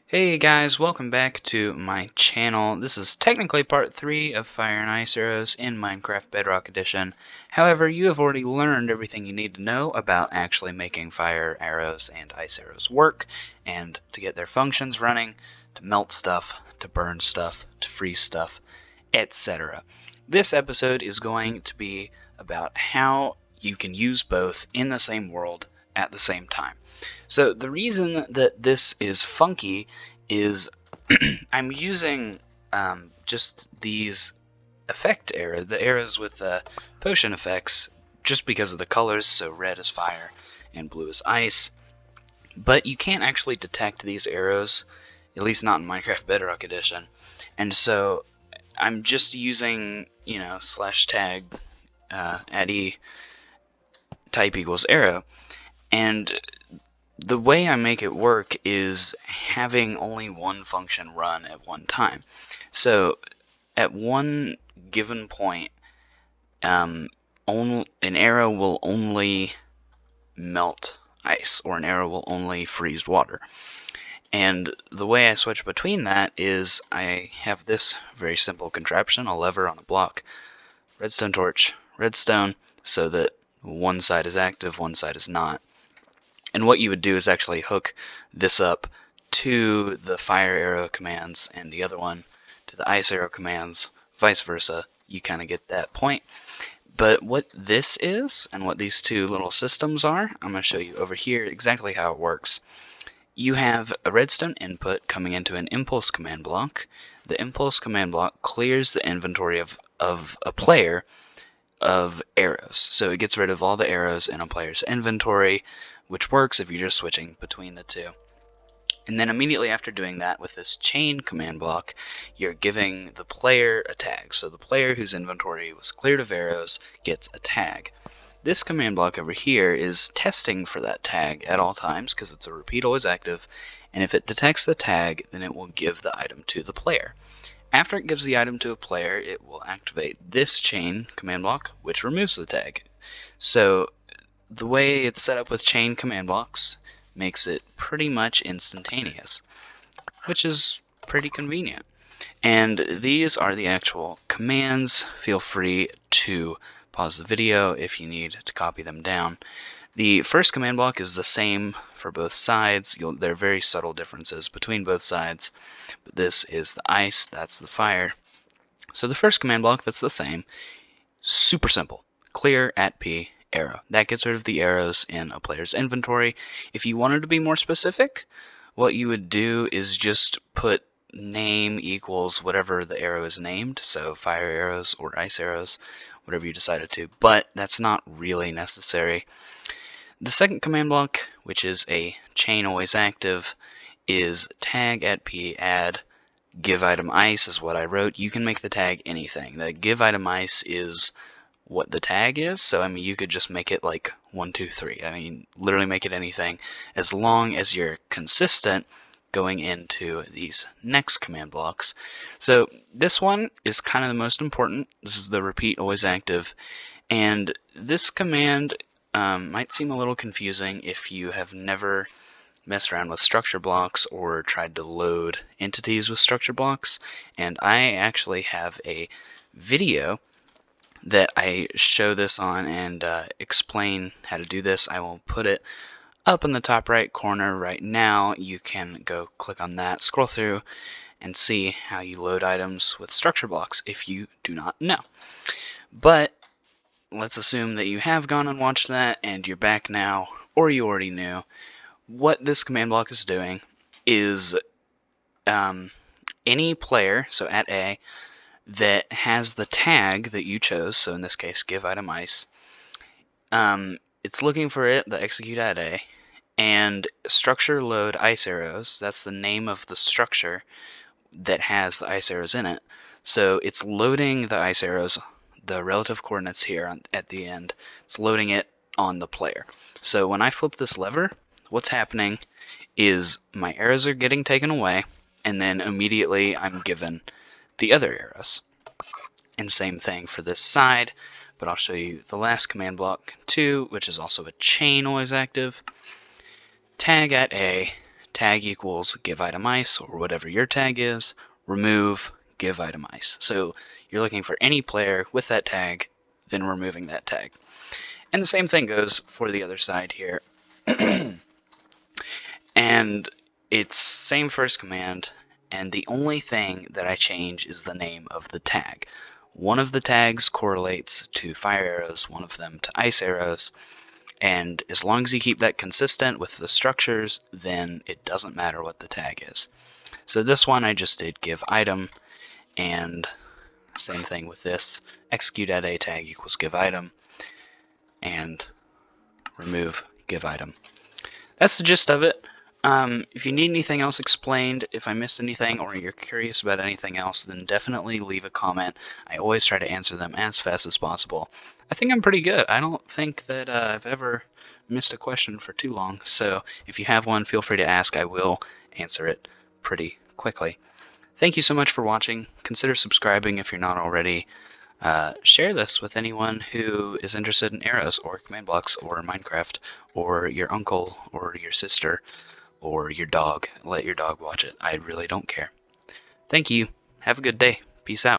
Hey guys, welcome back to my channel. This is technically part 3 of Fire and Ice Arrows in Minecraft Bedrock Edition. However, you have already learned everything you need to know about actually making fire arrows and ice arrows work, and to get their functions running, to melt stuff, to burn stuff, to freeze stuff, etc. This episode is going to be about how you can use both in the same world at the same time. So the reason that this is funky is I'm using just these effect arrows, the arrows with potion effects, just because of the colors, so red is fire and blue is ice. But you can't actually detect these arrows, at least not in Minecraft Bedrock Edition. And so I'm just using, /tag at e type equals arrow. And the way I make it work is having only one function run at one time. So at one given point, an arrow will only melt ice, or an arrow will only freeze water. And the way I switch between that is I have this very simple contraption, a lever on a block, redstone torch, redstone, so that one side is active, one side is not. And what you would do is actually hook this up to the fire arrow commands and the other one to the ice arrow commands, vice versa. You kind of get that point. But what this is and what these two little systems are, I'm going to show you over here exactly how it works. You have a redstone input coming into an impulse command block. The impulse command block clears the inventory of a player of arrows. So it gets rid of all the arrows in a player's inventory, which works if you're just switching between the two. And then immediately after doing that with this chain command block, you're giving the player a tag. So the player whose inventory was cleared of arrows gets a tag. This command block over here is testing for that tag at all times because it's a repeat always active, and if it detects the tag, then it will give the item to the player. After it gives the item to a player, it will activate this chain command block, which removes the tag. So the way it's set up with chain command blocks makes it pretty much instantaneous, which is pretty convenient. And these are the actual commands. Feel free to pause the video if you need to copy them down. The first command block is the same for both sides. There are very subtle differences between both sides, but this is the ice, that's the fire. So the first command block, that's the same. Super simple. Clear at P arrow. That gets rid of the arrows in a player's inventory. If you wanted to be more specific, what you would do is just put name equals whatever the arrow is named, so fire arrows or ice arrows, whatever you decided to, but that's not really necessary. The second command block, which is a chain always active, is tag at P add give item ice is what I wrote. You can make the tag anything. The give item ice is what the tag is, so I mean you could just make it like 1, 2, 3. I mean literally make it anything as long as you're consistent going into these next command blocks. So this one is kind of the most important. This is the repeat always active, and this command might seem a little confusing if you have never messed around with structure blocks or tried to load entities with structure blocks, and I actually have a video that I show this on and explain how to do this. I will put it up in the top right corner right now. You can go click on that, scroll through, and see how you load items with structure blocks if you do not know. But let's assume that you have gone and watched that and you're back now, or you already knew. What this command block is doing is any player, so at A, that has the tag that you chose, so in this case give item ice, it's looking for it, the execute at A, and structure load ice arrows, that's the name of the structure that has the ice arrows in it. So it's loading the ice arrows, the relative coordinates here at the end, it's loading it on the player. So when I flip this lever, what's happening is my arrows are getting taken away, and then immediately I'm given the other arrows. And same thing for this side, but I'll show you the last command block too, which is also a chain always active. Tag at A, tag equals give item ice, or whatever your tag is, remove give item ice. So you're looking for any player with that tag, then removing that tag. And the same thing goes for the other side here. And it's same first command, and the only thing that I change is the name of the tag. One of the tags correlates to fire arrows, one of them to ice arrows, and as long as you keep that consistent with the structures, then it doesn't matter what the tag is. So this one I just did give item, and same thing with this, execute at a tag equals give item, and remove give item. That's the gist of it. If you need anything else explained, if I missed anything, or you're curious about anything else, then definitely leave a comment. I always try to answer them as fast as possible. I think I'm pretty good. I don't think that I've ever missed a question for too long, so if you have one, feel free to ask. I will answer it pretty quickly. Thank you so much for watching. Consider subscribing if you're not already. Share this with anyone who is interested in arrows or command blocks or Minecraft, or your uncle or your sister or your dog. Let your dog watch it. I really don't care. Thank you. Have a good day. Peace out.